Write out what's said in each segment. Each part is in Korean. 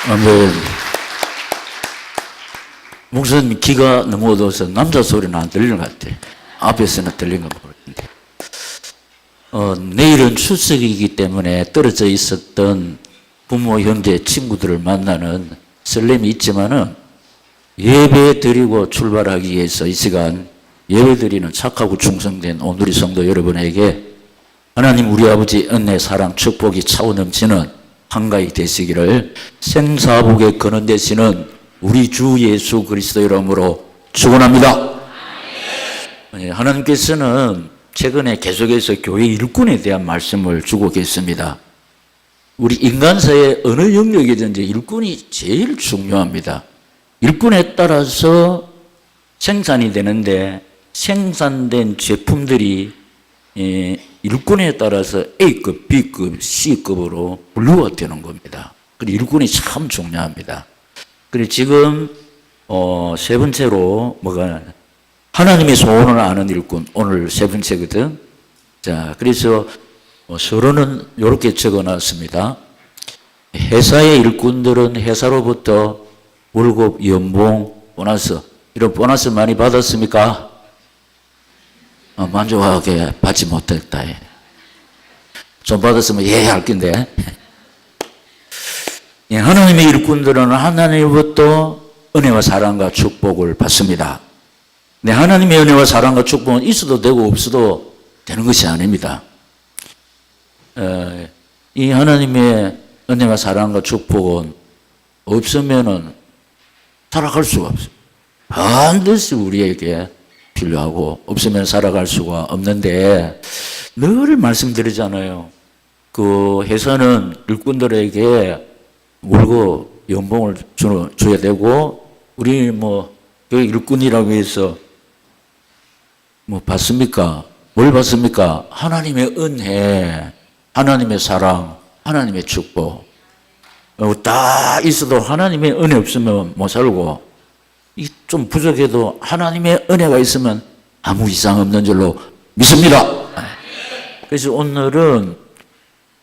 아멘. 목사님 귀가 너무 어두워서 남자 소리는 안 들리는 것 같아. 앞에서는 들리는 거 모르겠는데. 내일은 출석이기 때문에 떨어져 있었던 부모, 형제, 친구들을 만나는 설렘이 있지만은 예배 드리고 출발하기 위해서 이 시간 예배 드리는 착하고 충성된 오늘의 성도 여러분에게 하나님 우리 아버지 은혜, 사랑, 축복이 차오 넘치는 한가위 되시기를 생사복에 거론되시는 우리 주 예수 그리스도 이름으로 축원합니다. 하나님께서는 최근에 계속해서 교회 일꾼에 대한 말씀을 주고 계십니다. 우리 인간사의 어느 영역이든지 일꾼이 제일 중요합니다. 일꾼에 따라서 생산이 되는데 생산된 제품들이 일꾼에 따라서 A급, B급, C급으로 분류가 되는 겁니다. 그리고 일꾼이 참 중요합니다. 그리고 지금 세 번째로 하나님의 소원을 아는 일꾼, 오늘 세 번째거든. 자, 그래서 서론은 이렇게 적어놨습니다. 회사의 일꾼들은 회사로부터 월급, 연봉, 보너스, 이런 보너스 많이 받았습니까? 만족하게 받지 못했다. 좀 받았으면 할 건데. 하나님의 일꾼들은 하나님으로부터 은혜와 사랑과 축복을 받습니다. 네, 하나님의 은혜와 사랑과 축복은 있어도 되고 없어도 되는 것이 아닙니다. 이 하나님의 은혜와 사랑과 축복은 없으면은 살아갈 수가 없어요. 반드시 우리에게 필요하고 없으면 살아갈 수가 없는데 늘 말씀드리잖아요. 그 회사는 일꾼들에게 월급, 연봉을 줘야 되고 우리 여기 일꾼이라고 해서 받습니까? 뭘 받습니까? 하나님의 은혜, 하나님의 사랑, 하나님의 축복. 다 있어도 하나님의 은혜 없으면 못 살고 좀 부족해도 하나님의 은혜가 있으면 아무 이상 없는 줄로 믿습니다. 그래서 오늘은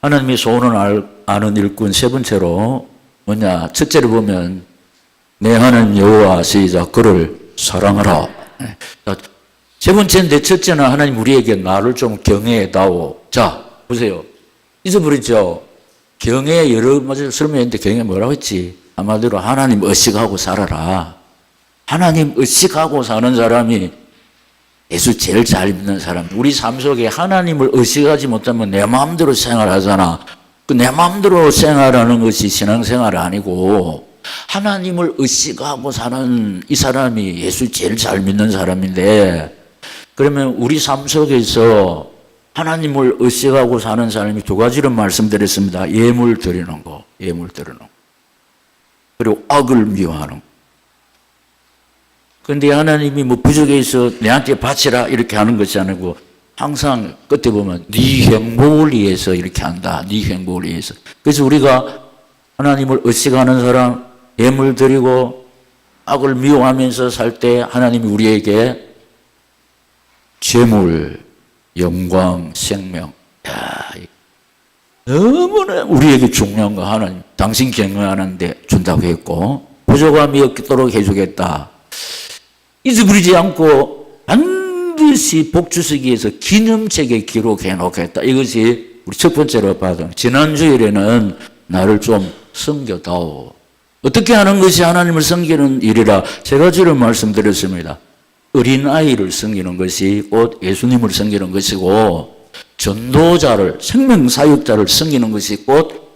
하나님의 소원을 아는 일꾼 세 번째로 첫째로 보면 내 하나님 여호와 시작 그를 사랑하라. 세 번째인데 첫째는 하나님 우리에게 나를 좀 경외해다오. 자, 보세요. 잊어버리죠? 경외 여러 가지 설명했는데 경외 뭐라고 했지? 한마디로 하나님 의식하고 살아라. 하나님 의식하고 사는 사람이 예수 제일 잘 믿는 사람. 우리 삶 속에 하나님을 의식하지 못하면 내 마음대로 생활하잖아. 내 마음대로 생활하는 것이 신앙생활이 아니고 하나님을 의식하고 사는 이 사람이 예수 제일 잘 믿는 사람인데 그러면 우리 삶 속에서 하나님을 의식하고 사는 사람이 두 가지를 말씀드렸습니다. 예물 드리는 거, 그리고 악을 미워하는 거. 그런데 하나님이 부족해서 내한테 바치라 이렇게 하는 것이 아니고 항상 끝에 보면 네 행복을 위해서 이렇게 한다. 네 행복을 위해서. 그래서 우리가 하나님을 의식하는 사람, 예물 드리고 악을 미워하면서 살 때 하나님이 우리에게 재물, 영광, 생명. 너무나 우리에게 중요한 거 하나님. 당신 경외하는데 준다고 했고 부족함이 없도록 해주겠다. 잊어버리지 않고 반드시 복주시기 위해서 기념책에 기록해 놓겠다. 이것이 우리 첫 번째로 받은 지난주일에는 나를 좀 섬겨다오. 어떻게 하는 것이 하나님을 섬기는 일이라 세 가지를 말씀드렸습니다. 어린아이를 섬기는 것이 곧 예수님을 섬기는 것이고 전도자를 생명사역자를 섬기는 것이 곧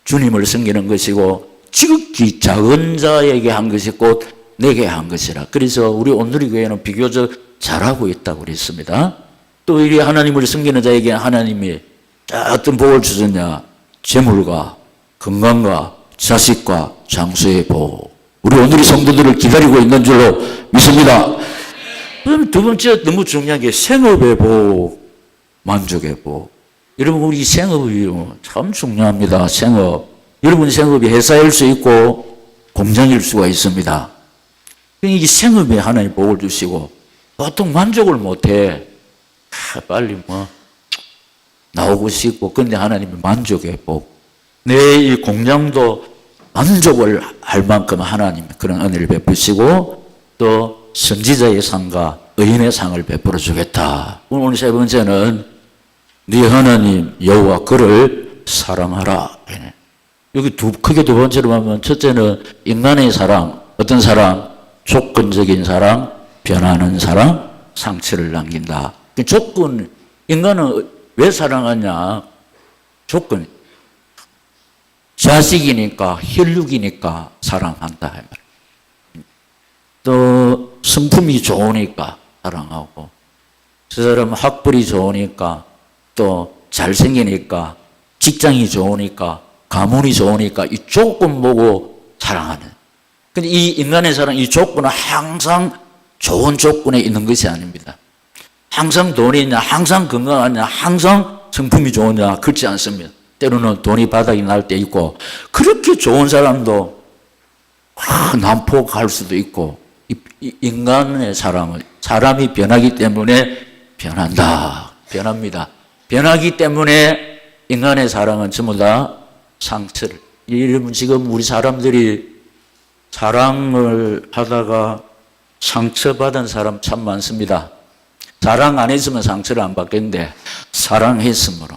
주님을 섬기는 것이고 지극히 작은 자에게 한 것이 곧 내게 한 것이라. 그래서 우리 오늘의 교회는 비교적 잘하고 있다고 그랬습니다. 또 이 하나님을 섬기는 자에게 하나님이 어떤 복을 주셨냐? 재물과 건강과 자식과 장수의 복. 우리 오늘의 성도들을 기다리고 있는 줄로 믿습니다. 그럼 두 번째 너무 중요한 게 생업의 복, 만족의 복. 여러분 우리 생업이 참 중요합니다. 생업. 여러분 생업이 회사일 수 있고 공장일 수가 있습니다. 이 생업에 하나님 복을 주시고 보통 만족을 못해. 빨리 나오고 싶고 근데 하나님이 만족의 복. 내 이 공장도 만족을 할 만큼 하나님 그런 은혜를 베푸시고 또 선지자의 상과 의인의 상을 베풀어 주겠다. 오늘 세 번째는 네 하나님 여호와 그를 사랑하라. 여기 크게 두 번째로 보면 첫째는 인간의 사랑, 어떤 사랑? 조건적인 사랑, 변하는 사랑, 상처를 남긴다. 인간은 왜 사랑하냐? 조건. 자식이니까, 혈육이니까 사랑한다. 또 성품이 좋으니까 사랑하고, 저 사람은 학벌이 좋으니까, 또 잘생기니까, 직장이 좋으니까, 가문이 좋으니까 이 조건 보고 사랑하는. 근데 이 인간의 사랑, 이 조건은 항상 좋은 조건에 있는 것이 아닙니다. 항상 돈이 있냐, 항상 건강하냐, 항상 성품이 좋으냐, 그렇지 않습니다. 때로는 돈이 바닥이 날 때 있고, 그렇게 좋은 사람도 난폭할 수도 있고, 인간의 사랑은 사람이 변하기 때문에 변한다. 변합니다. 변하기 때문에 인간의 사랑은 전부 다 상처를. 여러분 지금 우리 사람들이 사랑을 하다가 상처받은 사람 참 많습니다. 사랑 안 했으면 상처를 안 받겠는데 사랑했으므로.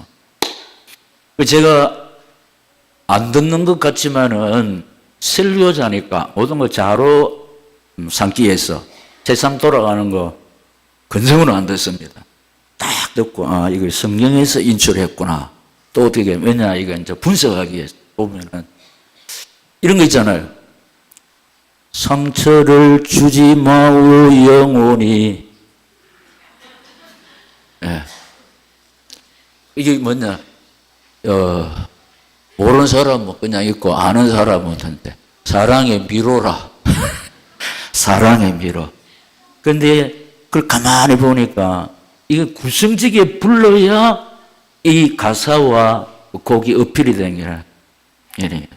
제가 안 듣는 것 같지만은 설교자니까 모든 걸 자로 삼기 위해서 세상 돌아가는 거 근성으로 안 듣습니다. 딱 듣고 이거 성경에서 인출했구나. 또 어떻게 왜냐 이거 이제 분석하기 위해서 보면은 이런 거 있잖아요. 상처를 주지 마오 영원히. 이게 뭐냐? 모르는 사람은 그냥 있고 아는 사람은 한데 사랑의 미로라. 사랑의 미로. 근데 그걸 가만히 보니까 이게 구성지게 불러야 이 가사와 곡이 어필이 되는 게 이래.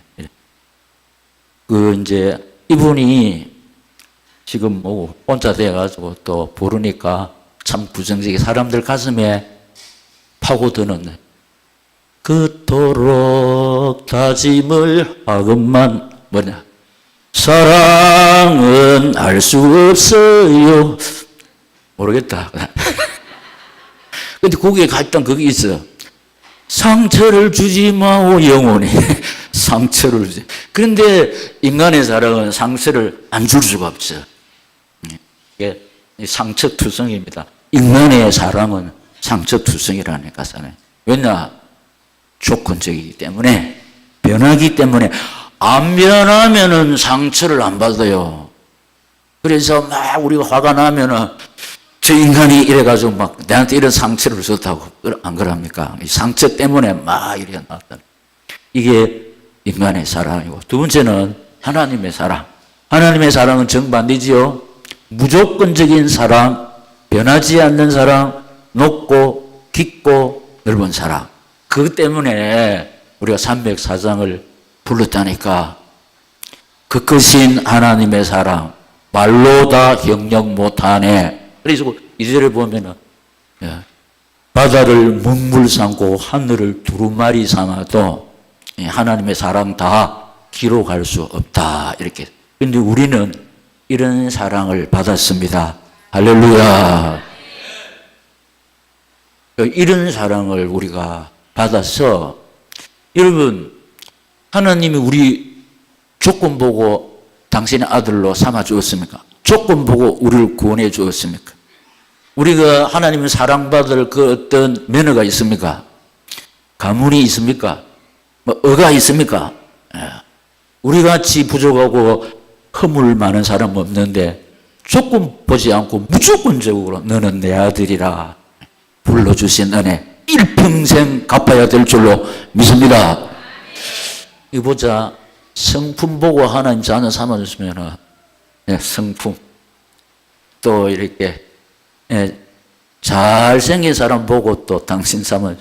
이제 이분이 지금 뭐 혼자 돼가지고 또 부르니까 참 구성지게 사람들 가슴에 파고드는 그토록 다짐을 하건만 뭐냐 사랑은 알 수 없어요. 모르겠다. 근데 거기에 갔던 그게 있어. 상처를 주지 마오 영원히. 상처를 주지. 그런데 인간의 사랑은 상처를 안 줄 수가 없어. 이게 상처투성입니다. 인간의 사랑은 상처투성이라니까. 왜냐? 조건적이기 때문에, 변하기 때문에, 안 변하면은 상처를 안 받아요. 그래서 막 우리가 화가 나면은 저 인간이 이래가지고 막 내한테 이런 상처를 줬다고 안 그럽니까? 이 상처 때문에 막 이래 나왔다. 이게 인간의 사랑이고, 두 번째는 하나님의 사랑. 하나님의 사랑은 정반대지요. 무조건적인 사랑, 변하지 않는 사랑, 높고 깊고 넓은 사랑. 그것 때문에 우리가 304장을 불렀다니까. 그 크신 하나님의 사랑, 말로 다 경력 못하네. 그래서 이절을 보면은 바다를 먹물 삼고 하늘을 두루마리 삼아도 하나님의 사랑 다 기록할 수 없다. 이렇게. 그런데 우리는 이런 사랑을 받았습니다. 할렐루야. 이런 사랑을 우리가 받아서 여러분 하나님이 우리 조건 보고 당신의 아들로 삼아 주었습니까? 조건 보고 우리를 구원해 주었습니까? 우리가 하나님의 사랑받을 그 어떤 면허가 있습니까? 가문이 있습니까? 뭐 의가 있습니까? 우리 같이 부족하고 허물 많은 사람은 없는데 조건 보지 않고 무조건적으로 너는 내 아들이라 불러주신 은혜 일평생 갚아야 될 줄로 믿습니다. 이거 보자. 성품 보고 하나님 자녀 삼아주시면은 성품 또 이렇게 잘생긴 사람 보고 또 당신 삼아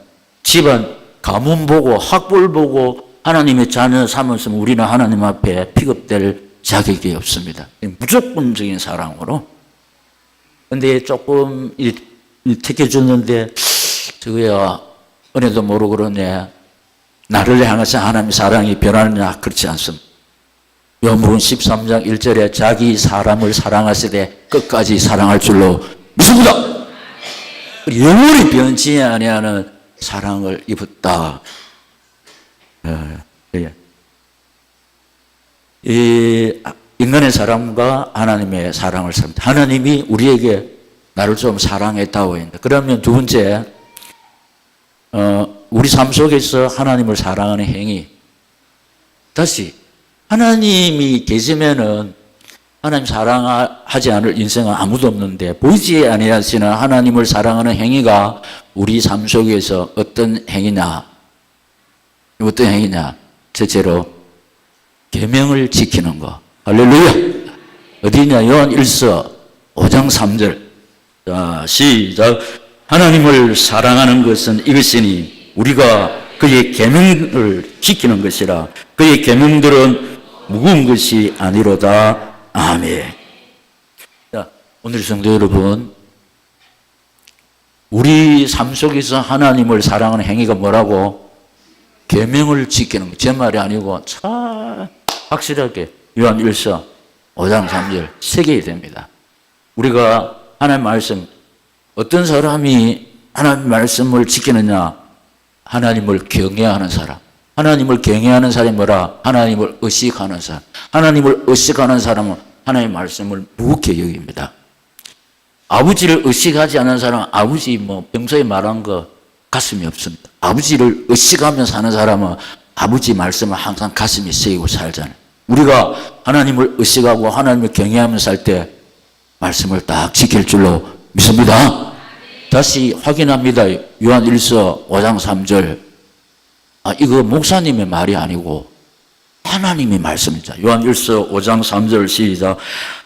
집안 가문 보고 학벌 보고 하나님의 자녀 삼았으면 우리는 하나님 앞에 픽업될 자격이 없습니다. 무조건적인 사랑으로. 근데 조금 택해 줬는데 저거야 은혜도 모르고 그러네. 나를 향해서 하나님의 사랑이 변하느냐? 그렇지 않습니다. 요한복음 13장 1절에 자기 사람을 사랑하시되 끝까지 사랑할 줄로 믿습니다. 영원히 변치 아니하는 사랑을 입었다. 이 인간의 사랑과 하나님의 사랑을 삽니다. 하나님이 우리에게 나를 좀 사랑했다고 했는데, 그러면 두 번째, 우리 삶 속에서 하나님을 사랑하는 행위. 다시 하나님이 계시면은 하나님 사랑하지 않을 인생은 아무도 없는데, 보이지 아니하시는 하나님을 사랑하는 행위가 우리 삶 속에서 어떤 행위냐? 어떤 행위냐? 첫째로 계명을 지키는 거. 할렐루야. 어디냐? 요한 1서 5장 3절. 자, 시작. 하나님을 사랑하는 것은 이것이니 우리가 그의 계명을 지키는 것이라. 그의 계명들은 무거운 것이 아니로다. 아멘. 자, 오늘 성도 여러분, 우리 삶 속에서 하나님을 사랑하는 행위가 뭐라고? 계명을 지키는 거. 제 말이 아니고 참 확실하게 요한 1서 5장 3절 새겨야 됩니다. 우리가 하나님 말씀, 어떤 사람이 하나님 말씀을 지키느냐? 하나님을 경외하는 사람. 하나님을 경외하는 사람이 뭐라? 하나님을 의식하는 사람. 하나님을 의식하는 사람은 하나님의 말씀을 무겁게 여깁니다. 아버지를 의식하지 않는 사람은 아버지 평소에 말한 거 가슴이 없습니다. 아버지를 의식하며 사는 사람은 아버지 말씀을 항상 가슴에 새기고 살잖아요. 우리가 하나님을 의식하고 하나님을 경외하며 살 때 말씀을 딱 지킬 줄로 믿습니다. 다시 확인합니다. 요한 1서 5장 3절. 이거 목사님의 말이 아니고 하나님의 말씀이죠. 요한 1서 5장 3절 시작.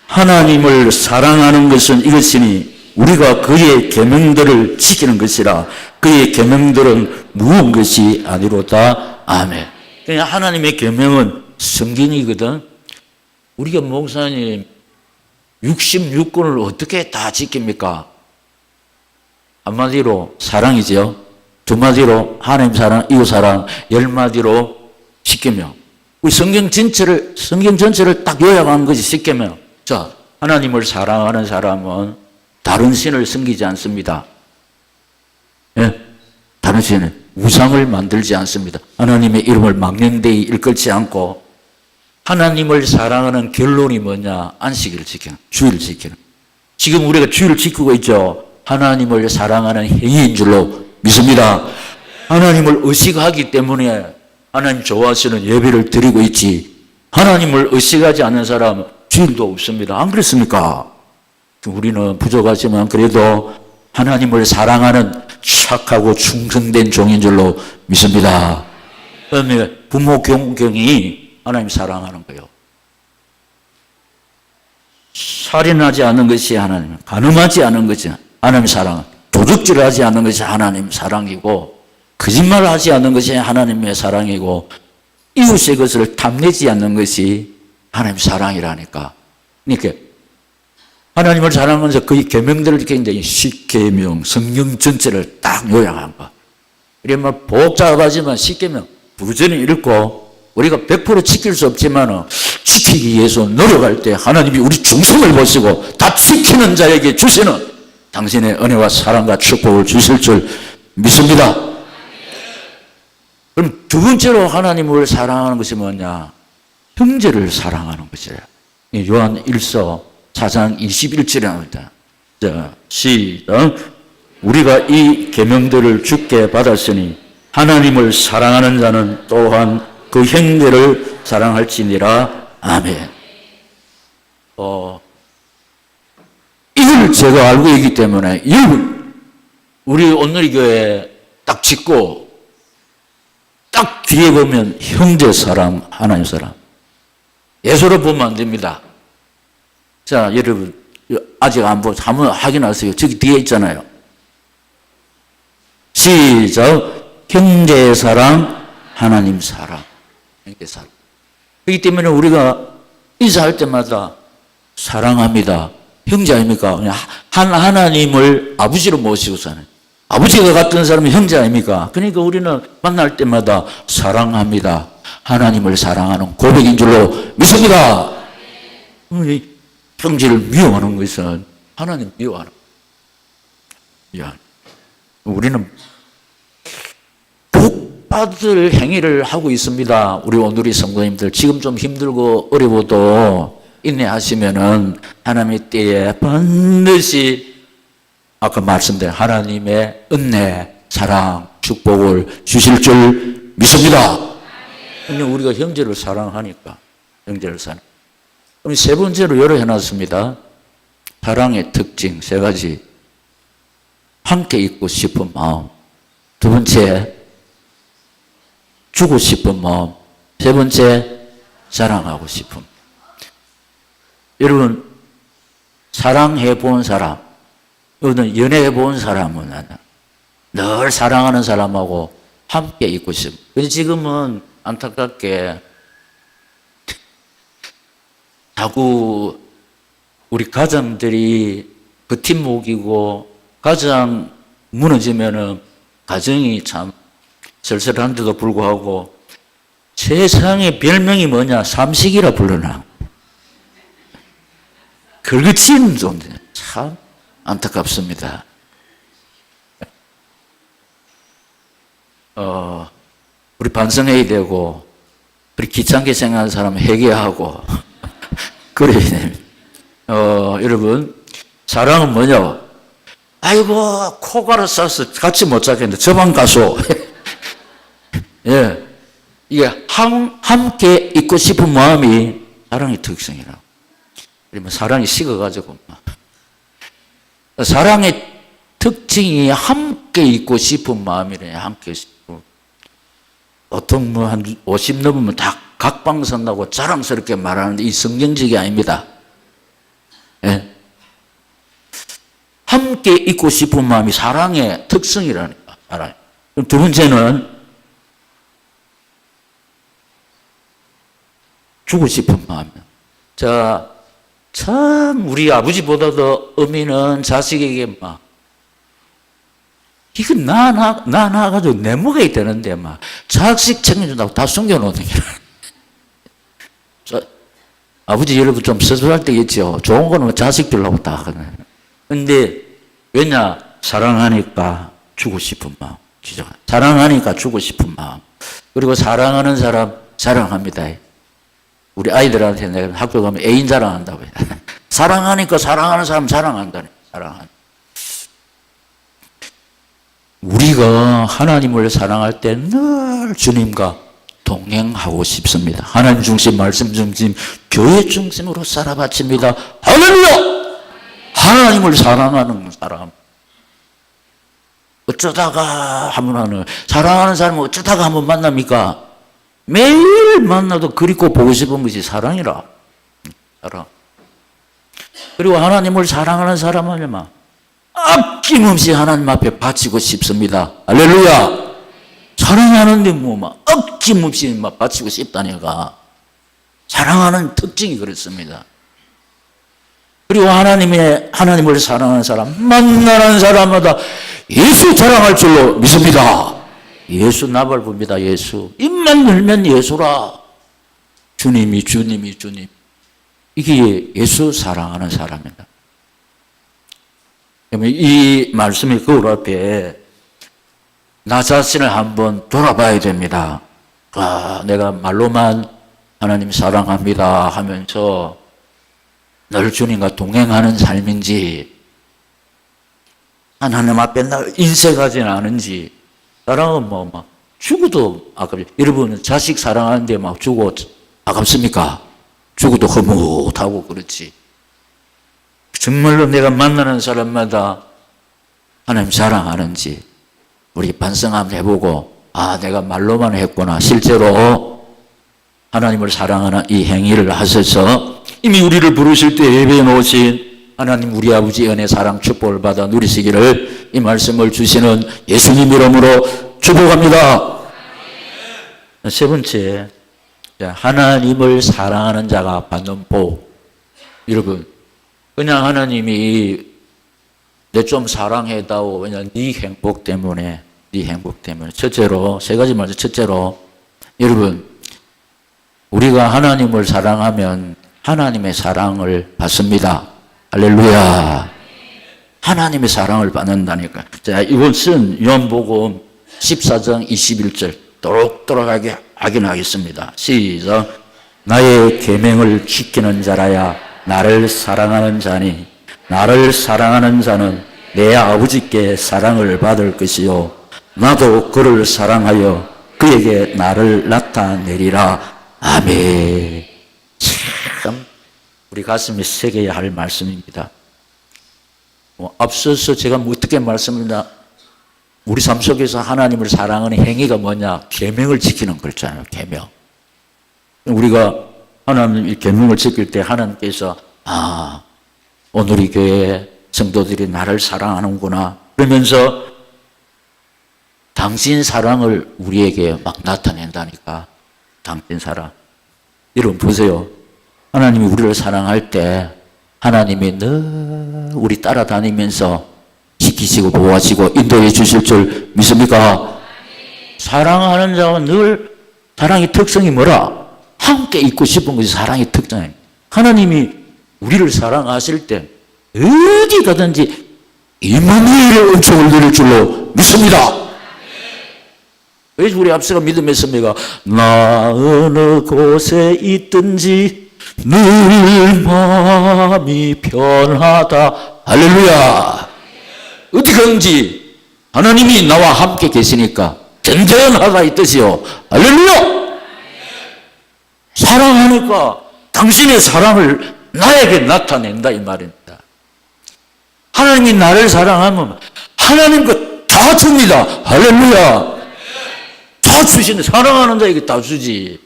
하나님을 사랑하는 것은 이것이니 우리가 그의 계명들을 지키는 것이라. 그의 계명들은 무거운 것이 아니로다. 아멘. 그냥 하나님의 계명은 성경이거든. 우리가 목사님 66권을 어떻게 다 지킵니까? 한마디로 사랑이죠. 두 마디로 하나님 사랑, 이웃 사랑, 10마디로 10계명. 우리 성경 전체를 딱 요약하는 것이 10계명. 자, 하나님을 사랑하는 사람은 다른 신을 섬기지 않습니다. 예? 다른 신은 우상을 만들지 않습니다. 하나님의 이름을 망령되이 일컬지 않고, 하나님을 사랑하는 결론이 뭐냐? 안식일을 지키는, 주일을 지키는. 지금 우리가 주일을 지키고 있죠. 하나님을 사랑하는 행위인 줄로 믿습니다. 하나님을 의식하기 때문에 하나님 좋아하시는 예배를 드리고 있지, 하나님을 의식하지 않는 사람은 주일도 없습니다. 안 그렇습니까? 우리는 부족하지만 그래도 하나님을 사랑하는 착하고 충성된 종인 줄로 믿습니다. 그다음에 부모 경경이 하나님 사랑하는 거예요. 살인하지 않는 것이 하나님, 간음하지 않는 것이 하나님 사랑, 도둑질하지 않는 것이 하나님 사랑이고, 거짓말하지 않는 것이 하나님의 사랑이고, 이웃의 것을 탐내지 않는 것이 하나님 사랑이라니까. 그러니까 하나님을 사랑하면서 그의 계명들을 지키는데 10계명, 성경 전체를 딱 요약한 거. 이러면 복잡하지만 10계명 부지런히 읽고, 우리가 100% 지킬 수 없지만 지키기 위해서 노력할 때 하나님이 우리 중심을 보시고 다 지키는 자에게 주시는 당신의 은혜와 사랑과 축복을 주실 줄 믿습니다. 그럼 두 번째로 하나님을 사랑하는 것이 뭐냐? 형제를 사랑하는 것이에요. 요한 1서 4장 21절에 나옵니다. 자, 시작. 우리가 이 계명들을 주께 받았으니 하나님을 사랑하는 자는 또한 그 형제를 사랑할지니라. 아멘. 이걸 제가 알고 있기 때문에 우리 오늘의 교회 딱 짓고 딱 뒤에 보면 형제 사랑, 하나님 사랑. 예수로 보면 안 됩니다. 자, 여러분 아직 안 보고 한번 확인하세요. 저기 뒤에 있잖아요. 시작. 형제 사랑, 하나님 사랑. 형제 사랑. 그렇기 때문에 우리가 인사할 때마다 사랑합니다. 형제 아닙니까? 하나님을 아버지로 모시고 사는. 아버지가 같은 사람은 형제 아닙니까? 그러니까 우리는 만날 때마다 사랑합니다. 하나님을 사랑하는 고백인 줄로 믿습니다. 형제를 미워하는 것은 하나님 미워하는 거예요. 우리는 복받을 행위를 하고 있습니다. 우리 오늘의 성도님들 지금 좀 힘들고 어려워도 인내하시면은 하나님의 때에 반드시 아까 말씀드린 하나님의 은혜, 사랑, 축복을 주실 줄 믿습니다. 근데 우리가 형제를 사랑하니까 형제를 사랑. 그럼 세 번째로 열어해놨습니다. 사랑의 특징 세 가지. 함께 있고 싶은 마음. 두 번째, 주고 싶은 마음. 세 번째, 사랑하고 싶은. 여러분, 사랑해 본 사람, 여러분 연애해 본 사람은 늘 사랑하는 사람하고 함께 있고 싶은. 근데 지금은 안타깝게 자꾸 우리 가장들이 버팀목이고 가장 무너지면은 가정이 참 쓸쓸한데도 불구하고 세상의 별명이 뭐냐? 삼식이라 불러나. 걸그치는 존재. 참 안타깝습니다. 우리 반성해야 되고 우리 귀찮게 생각하는 사람 회개하고 그래야 됩니다. 여러분 사랑은 뭐냐? 아이고 코가루 싸서 같이 못 자겠는데 저만 가소. 예, 이게 함께 있고 싶은 마음이 사랑의 특성이라고. 그러면 사랑이 식어가지고 사랑의 특징이 함께 있고 싶은 마음이래. 함께 있고 보통 뭐 한 50 넘으면 다 각방선다고 자랑스럽게 말하는데 이 성경적이 아닙니다. 예. 함께 있고 싶은 마음이 사랑의 특성이라니까. 알아요. 그럼 두 번째는 주고 싶은 마음. 자, 참 우리 아버지보다도 어미는 자식에게 막 이거 나 나가지고 내 먹어야 되는데 막 자식 챙겨준다고 다 숨겨놓는 게. 아버지 여러분 좀 섭섭할 때 있죠. 좋은 거는 자식 주려고 다 하거든요. 근데 왜냐? 사랑하니까 주고 싶은 마음. 사랑하니까 주고 싶은 마음. 그리고 사랑하는 사람 사랑합니다. 우리 아이들한테 내가 학교 가면 애인 자랑한다고 해요. 사랑하니까 사랑하는 사람 자랑한다네. 사랑하는. 우리가 하나님을 사랑할 때 늘 주님과 동행하고 싶습니다. 하나님 중심, 말씀 중심, 교회 중심으로 살아바칩니다. 할렐루야! 하나님을 사랑하는 사람. 어쩌다가 한번 사랑하는 사람은 어쩌다가 한번 만납니까? 매일 만나도 그립고 보고 싶은 것이 사랑이라. 사랑. 그리고 하나님을 사랑하는 사람은 막 아낌없이 하나님 앞에 바치고 싶습니다. 할렐루야. 사랑하는데 뭐 막 아낌없이 막 바치고 싶다니까. 사랑하는 특징이 그렇습니다. 그리고 하나님을 사랑하는 사람, 만나는 사람마다 예수 자랑할 줄로 믿습니다. 예수 나발부입니다. 예수. 입만 열면 예수라. 주님이. 이게 예수 사랑하는 사람입니다. 그러면 이 말씀의 거울 앞에 나 자신을 한번 돌아봐야 됩니다. 아, 내가 말로만 하나님 사랑합니다 하면서 늘 주님과 동행하는 삶인지, 하나님 앞에 날 인색하지는 않은지. 사랑은 뭐 막 죽어도 아깝지. 여러분 자식 사랑하는데 막 죽어 아깝습니까? 죽어도 허무하고 그렇지. 정말로 내가 만나는 사람마다 하나님 사랑하는지 우리 반성 한번 해보고, 아 내가 말로만 했구나. 실제로 하나님을 사랑하는 이 행위를 하셔서 이미 우리를 부르실 때 예배해 놓으신 하나님 우리 아버지 은혜 사랑 축복을 받아 누리시기를 이 말씀을 주시는 예수님 이름으로 축복합니다. 세 번째, 하나님을 사랑하는 자가 받는 복. 여러분 그냥 하나님이 내 좀 사랑해다오. 왜냐 네 행복 때문에. 첫째로 세 가지 말씀. 첫째로 여러분 우리가 하나님을 사랑하면 하나님의 사랑을 받습니다. 할렐루야. 하나님의 사랑을 받는다니까. 자, 이것은 요한복음 14장 21절 또록또록하게 확인하겠습니다. 시작. 나의 계명을 지키는 자라야 나를 사랑하는 자니 나를 사랑하는 자는 내 아버지께 사랑을 받을 것이요 나도 그를 사랑하여 그에게 나를 나타내리라. 아멘. 참 우리 가슴에 새겨야 할 말씀입니다. 앞서서 제가 어떻게 말씀드렸나, 우리 삶 속에서 하나님을 사랑하는 행위가 뭐냐? 계명을 지키는 거잖아요. 계명. 우리가 하나님의 계명을 지킬 때 하나님께서 오늘 이 교회 성도들이 나를 사랑하는구나 그러면서 당신 사랑을 우리에게 막 나타낸다니까. 당신 사랑. 여러분 보세요. 하나님이 우리를 사랑할 때 하나님이 늘 우리 따라다니면서 지키시고 보호하시고 인도해 주실 줄 믿습니까? 사랑하는 자와 늘 사랑의 특성이 뭐라? 함께 있고 싶은 것이 사랑의 특성이에요. 하나님이 우리를 사랑하실 때 어디 가든지 임마누엘의 은총을 누릴 줄로 믿습니다. 왜 우리 앞서가 믿음했습니까? 나 어느 곳에 있든지 늘 마음이 편하다. 할렐루야. 어디 가든지 하나님이 나와 함께 계시니까 든든하다 이 뜻이요. 할렐루야. 사랑하니까 당신의 사랑을 나에게 나타낸다 이 말입니다. 하나님이 나를 사랑하면 하나님 것 다 줍니다. 할렐루야. 다 주시는데 사랑하는 자에게 다 주지.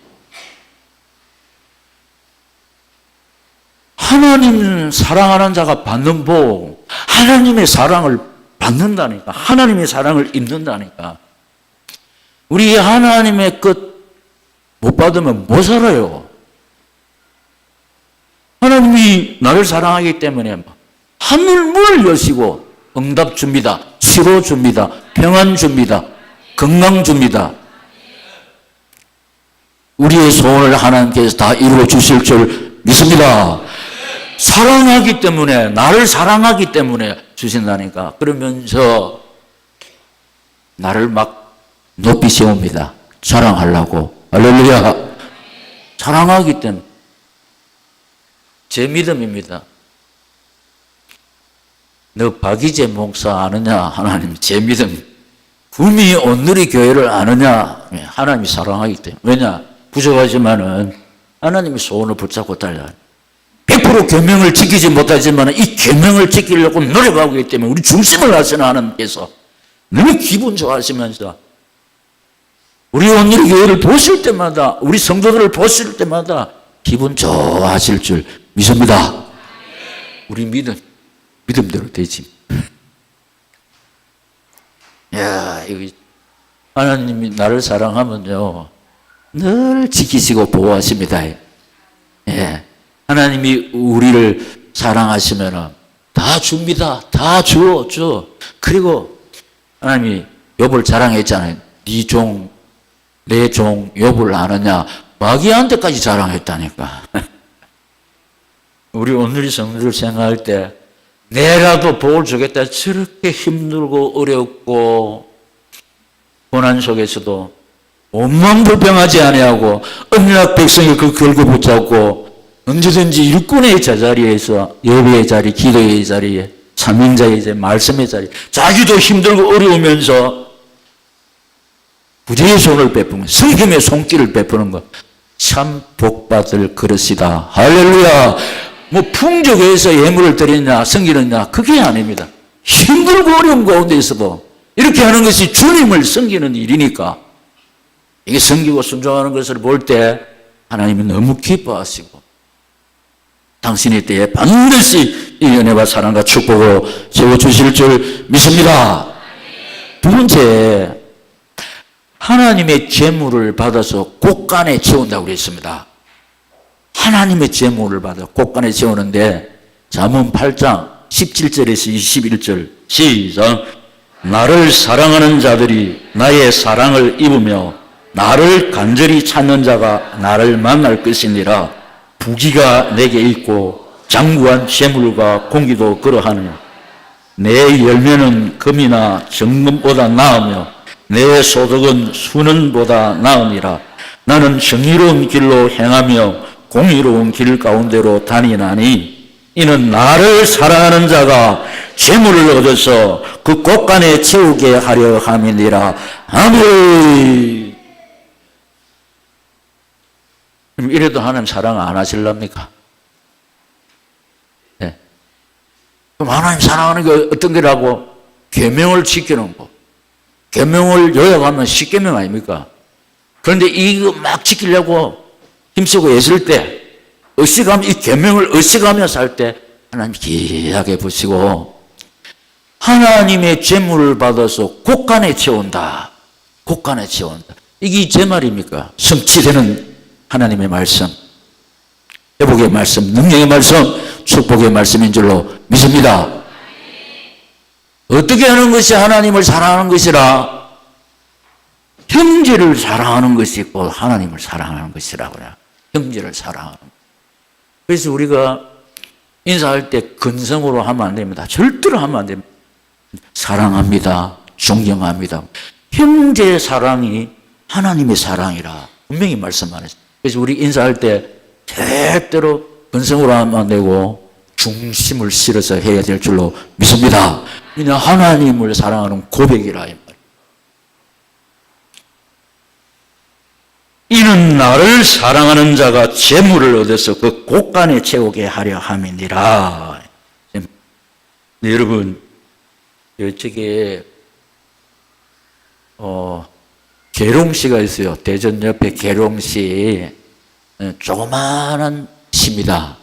하나님 사랑하는 자가 받는 복, 하나님의 사랑을 받는다니까. 하나님의 사랑을 입는다니까. 우리 하나님의 것 못 받으면 못 살아요. 하나님이 나를 사랑하기 때문에 하늘 문을 여시고 응답 줍니다. 치료 줍니다. 평안 줍니다. 건강 줍니다. 우리의 소원을 하나님께서 다 이루어 주실 줄 믿습니다. 사랑하기 때문에, 나를 사랑하기 때문에 주신다니까. 그러면서 나를 막 높이 세웁니다. 자랑하려고. 할렐루야. 사랑하기 때문에. 제 믿음입니다. 너 박이재 목사 아느냐? 하나님 제 믿음. 구미 온누리 교회를 아느냐? 하나님이 사랑하기 때문에. 왜냐? 부족하지만은 하나님의 소원을 붙잡고 달려요. 100% 계명을 지키지 못하지만 이 계명을 지키려고 노력하고 있기 때문에 우리 중심을 하시는 하나님께서 너무 기분 좋아하시면서 우리 온누리 교회를 보실 때마다, 우리 성도들을 보실 때마다 기분 좋아하실 줄 믿습니다. 우리 믿음대로 되지. 야, 이거 하나님이 나를 사랑하면요 늘 지키시고 보호하십니다. 예, 하나님이 우리를 사랑하시면은 다 줍니다. 다 줘. 그리고 하나님이 욥을 자랑했잖아요. 내 종 욥을 아느냐? 마귀한테까지 자랑했다니까. 우리 오늘의 성도를 생각할 때 내라도 복을 주겠다. 저렇게 힘들고 어렵고 고난 속에서도 온만 불평하지 아니하고 언약 백성이 그 결국 붙잡고 언제든지 일꾼의 자리에서 예배의 자리, 기도의 자리에, 삼인자의 자리, 말씀의 자리, 자기도 힘들고 어려우면서 부재의 손을 베푸는, 성김의 손길을 베푸는 것, 참 복받을 그릇이다. 할렐루야. 뭐 풍족해서 예물을 드리냐 섬기느냐 그게 아닙니다. 힘들고 어려운 가운데에서도 이렇게 하는 것이 주님을 섬기는 일이니까 이게 섬기고 순종하는 것을 볼 때 하나님이 너무 기뻐하시고 당신의 때에 반드시 이 은혜와 사랑과 축복으로 세워주실 줄 믿습니다. 두 번째, 하나님의 재물을 받아서 곳간에 채운다고 그랬습니다. 하나님의 재물을 받아 곳간에 채우는데 잠언 8장 17절에서 21절 시작. 나를 사랑하는 자들이 나의 사랑을 입으며 나를 간절히 찾는 자가 나를 만날 것이니라. 부귀가 내게 있고 장구한 재물과 공기도 그러하느냐. 내 열매는 금이나 정금보다 나으며 내 소득은 수는보다 나으니라. 나는 정의로운 길로 행하며 공의로운 길 가운데로 다니나니 이는 나를 사랑하는 자가 재물을 얻어서 그 곳간에 채우게 하려 함이니라. 아멘. 그럼 이래도 하나님 사랑 안 하실랍니까? 네. 그럼 하나님 사랑하는 게 어떤 거라고? 계명을 지키는 거. 계명을 요약하면 10계명 아닙니까? 그런데 이거 막 지키려고 힘쓰고 애쓸 때, 의식하며, 이 계명을 의식하며 살 때 하나님 귀하게 보시고 하나님의 재물을 받아서 곳간에 채운다. 곳간에 채운다. 이게 제 말입니까? 성취되는 하나님의 말씀, 회복의 말씀, 능력의 말씀, 축복의 말씀인 줄로 믿습니다. 어떻게 하는 것이 하나님을 사랑하는 것이라? 형제를 사랑하는 것이 있고 하나님을 사랑하는 것이라고요. 형제를 사랑하는 것. 그래서 우리가 인사할 때 근성으로 하면 안 됩니다. 절대로 하면 안 됩니다. 사랑합니다. 존경합니다. 형제의 사랑이 하나님의 사랑이라 분명히 말씀 안 했어요. 그래서 우리 인사할 때 절대로 근성으로 하면 안 되고 중심을 실어서 해야 될 줄로 믿습니다. 그냥 하나님을 사랑하는 고백이라 이 말이에요. 이는 나를 사랑하는 자가 재물을 얻어서 그 곳간에 채우게 하려 함이니라. 네, 여러분, 이쪽에 계룡시가 있어요. 대전 옆에 계룡시 조그마한 시입니다.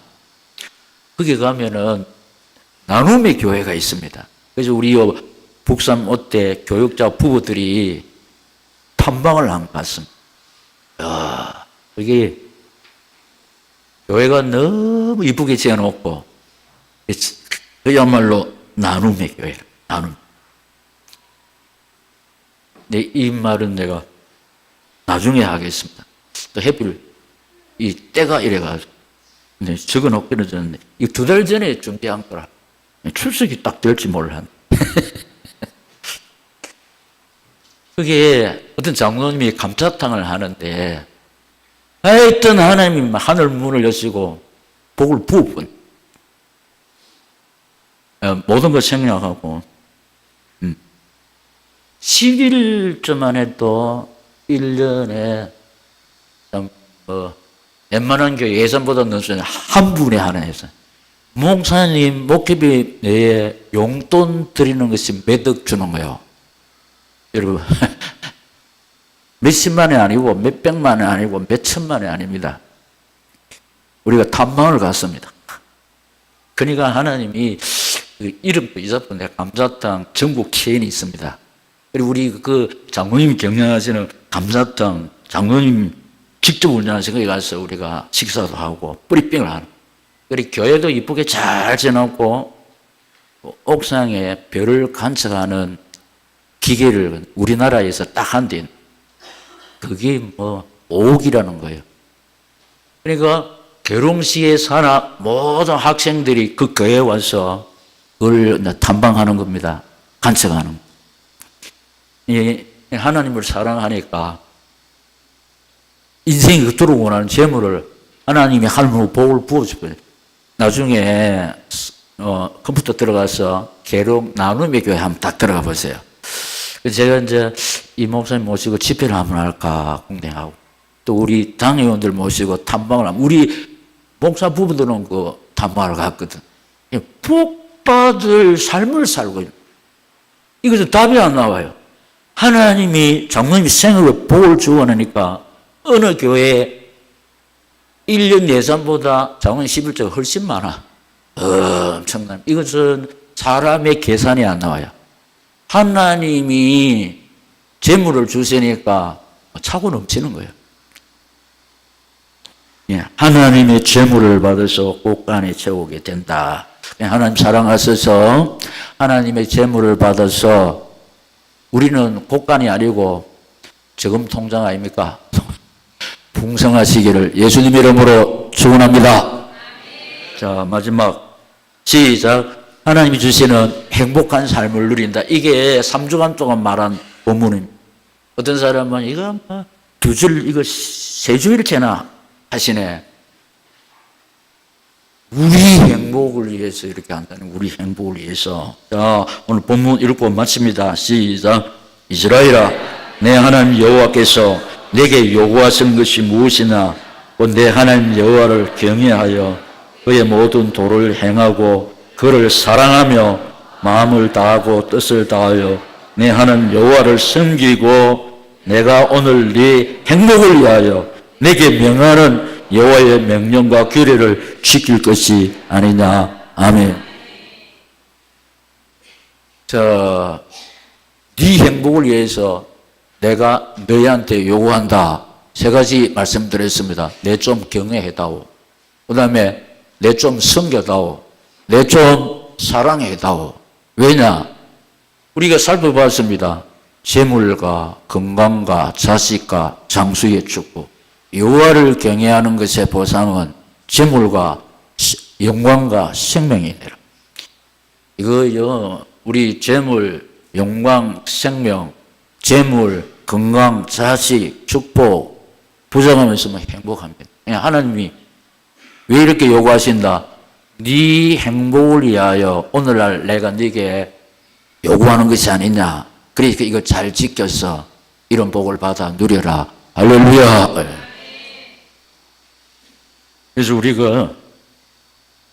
거기 가면은 나눔의 교회가 있습니다. 그래서 우리 북산 어때 교육자 부부들이 탐방을 한 것 같습니다. 여기 교회가 너무 이쁘게 지어놓고 그야말로 나눔의 교회. 나눔. 네, 이 말은 내가 나중에 하겠습니다. 또 해필 이 때가 이래가지고 네, 적어놓기는 졌는데 이 2달 전에 준비한 거라 출석이 딱 될지 몰랐네. 그게 어떤 장로님이 감자탕을 하는데 하여튼 하나님이 하늘 문을 여시고 복을 부어본 모든 걸 생략하고 10일쯤만 해도 1년에 웬만한 교회 예산보다 넣었어요. 한 분에 하나 해서 목사님 목회비 내에 용돈 드리는 것이 몇 억 주는 거예요. 여러분 몇십만이 아니고 몇백만이 아니고 몇천만이 아닙니다. 우리가 탐방을 갔습니다. 그러니까 하나님이 그 이름도 잊었던데 감자탕 전국 체인이 있습니다. 그리고 우리 그 장로님이 경영하시는 감자탕 장로님 직접 운전하신 거기 가서 우리가 식사도 하고 뿌리빙을 하는. 그리고 교회도 이쁘게 잘 지어놓고 옥상에 별을 관측하는 기계를 우리나라에서 딱 한 대. 그게 뭐 5억이라는 거예요. 그러니까 계룡시에 사는 모든 학생들이 그 교회에 와서 그걸 탐방하는 겁니다. 관측하는. 하나님을 사랑하니까 인생이 그토록 원하는 재물을 하나님이 하늘로 복을 부어줄 거예요. 나중에 컴퓨터 들어가서 계룡 나눔의 교회 한번 딱 들어가 보세요. 제가 이제 이 목사님 모시고 집회를 한번 할까 궁뎅하고 또 우리 당회원들 모시고 탐방을 하면 우리 목사 부부들은 그 탐방을 갔거든. 복 받을 삶을 살고 있는. 이것은 답이 안 나와요. 하나님이 장로님이 생업에 복을 주어내니까 어느 교회에 1년 예산보다 장로님 11조가 훨씬 많아. 엄청난. 이것은 사람의 계산이 안 나와요. 하나님이 재물을 주시니까 차고 넘치는 거예요. 예, 하나님의 재물을 받아서 곳간에 채우게 된다. 하나님 사랑하셔서 하나님의 재물을 받아서 우리는 곳간이 아니고 저금 통장 아닙니까? 풍성하시기를 예수님 이름으로 축원합니다. 자, 마지막 시작. 하나님이 주시는 행복한 삶을 누린다. 이게 3주간 동안 말한 본문입니다. 어떤 사람은 이거 2줄, 이거 3주일째나 하시네. 우리 행복을 위해서 이렇게 한다는, 우리 행복을 위해서. 자, 오늘 본문 읽고 마칩니다. 시작. 이스라엘아, 내 하나님 여호와께서 내게 요구하신 것이 무엇이나 곧 내 하나님 여호와를 경외하여 그의 모든 도를 행하고 그를 사랑하며 마음을 다하고 뜻을 다하여 내 하나님 여호와를 섬기고 내가 오늘 네 행복을 위하여 내게 명하는 여호와의 명령과 규례를 지킬 것이 아니냐. 아멘. 자, 네 행복을 위해서 내가 너희한테 요구한다. 3가지 말씀드렸습니다. 내 좀 경외해다오. 그 다음에 내 좀 섬겨다오. 내 좀 사랑해다오. 왜냐? 우리가 살펴봤습니다. 재물과 건강과 자식과 장수의 축복. 여호와를 경외하는 것의 보상은 재물과 영광과 생명이니라. 이거요, 우리 재물, 영광, 생명, 재물, 건강, 자식, 축복, 부정하면 있으면 행복합니다. 하나님이 왜 이렇게 요구하신다? 네 행복을 위하여 오늘날 내가 네게 요구하는 것이 아니냐. 그러니까 이거 잘 지켜서 이런 복을 받아 누려라. 할렐루야. 그래서 우리가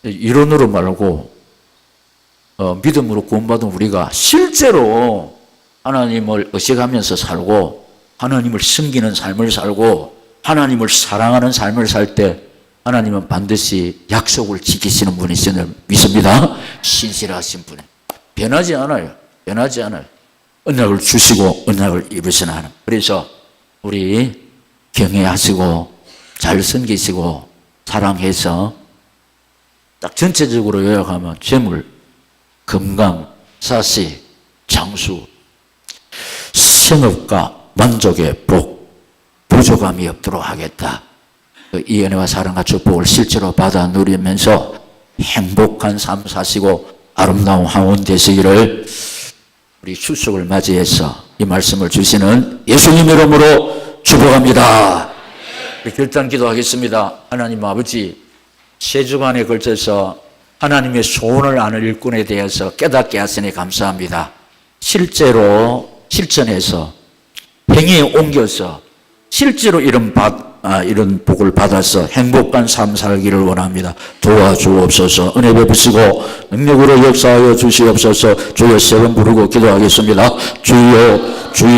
이론으로 말고 믿음으로 구원받은 우리가 실제로 하나님을 의식하면서 살고 하나님을 섬기는 삶을 살고 하나님을 사랑하는 삶을 살 때 하나님은 반드시 약속을 지키시는 분이시는 믿습니다. 신실하신 분에 변하지 않아요. 변하지 않아요. 언약을 주시고 언약을 이루시는 하나님. 그래서 우리 경외하시고 잘 섬기시고 사랑해서 딱 전체적으로 요약하면 재물, 건강, 자식, 장수, 성업과 만족의 복, 부족함이 없도록 하겠다. 이 은혜와 사랑과 축복을 실제로 받아 누리면서 행복한 삶 사시고 아름다운 황혼 되시기를 우리 추석을 맞이해서 이 말씀을 주시는 예수님 이름으로 축복합니다. 결단 기도하겠습니다. 하나님 아버지, 3주간에 걸쳐서 하나님의 소원을 아는 일꾼에 대해서 깨닫게 하시니 감사합니다. 실제로 실천해서 행위에 옮겨서 실제로 이런 복을 받아서 행복한 삶 살기를 원합니다. 도와주옵소서. 은혜 베푸시고 능력으로 역사하여 주시옵소서. 주여 3번 부르고 기도하겠습니다. 주여, 주여.